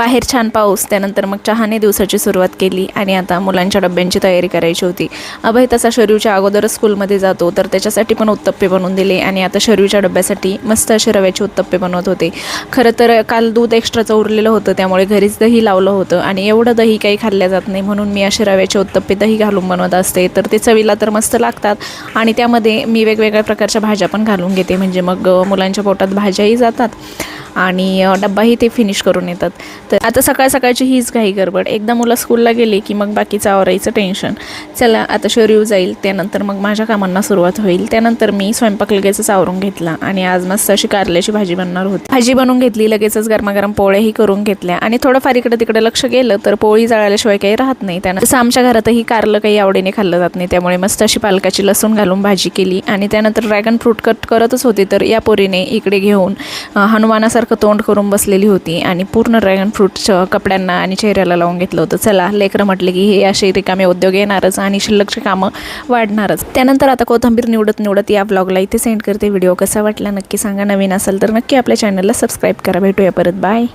बाहेर छान पाऊस, त्यानंतर मग चहाने दिवसाची सुरुवात केली आणि आता मुलांच्या डब्यांची तयारी करायची होती। अभय तसा शरीरच्या अगोदरच स्कूलमध्ये जातो, तर त्याच्यासाठी पण उत्तप्पे बनवून दिले आणि आता शरीरच्या डब्यासाठी मस्त असे रव्याचे उत्तप्पे बनवत होते। खरं तर काल दूध एक्स्ट्राचं उरलेलं होतं, त्यामुळे घरीच दही लावलं होतं आणि एवढं दही काही खाल्ल्या जात नाही, म्हणून मी असे रव्याचे उत्तप्पे दही घालून बनवत असते। तर ते चवीला तर मस्त लागतात आणि त्यामध्ये मी वेगवेगळ्या प्रकारच्या भाज्या पण घालून घेते, म्हणजे मग मुलांच्या पोटात भाज्याही जातात आणि डब्बाही ते फिनिश करून येतात। तर आता सकाळ सकाळची हीच घाई गडबड, एकदा मुलं स्कूलला गेली की मग बाकीचं आवरायचं टेन्शन। चला आता शरीर जाईल, त्यानंतर मग माझ्या कामांना सुरुवात होईल। त्यानंतर मी स्वयंपाक लगेचच आवरून घेतला आणि आज मस्त अशी कारल्याची भाजी बनणार होती। भाजी बनवून घेतली, लगेचच गरमागरम पोळ्याही करून घेतल्या आणि थोडंफार इकडे तिकडे लक्ष गेलं तर पोळी जळाल्याशिवाय काही राहत नाही। त्यानंतर आमच्या घरातही कारलं काही आवडीने खाल्लं जात नाही, त्यामुळे मस्त अशी पालकाची लसूण घालून भाजी केली आणि त्यानंतर ड्रॅगन फ्रूट कट करतच होते, तर या पोरीने इकडे घेऊन हनुमानासारखं तोंड करून बसलेली होती आणि पूर्ण ड्रॅगन फ्रूटच्या कपड्यांना आणि चेहऱ्याला लावून घेतलं होतं। चला लेकरं म्हटले की हे असे रिकामे उद्योग येणारच आणि शिल्लकची कामं वाढणारच। त्यानंतर आता कोथिंबीर निवडत या ब्लॉगला इथे सेंड करते। व्हिडिओ कसा वाटला नक्की सांगा, नवीन असेल तर नक्की आपल्या चॅनलला सबस्क्राईब करा। भेटूया परत, बाय।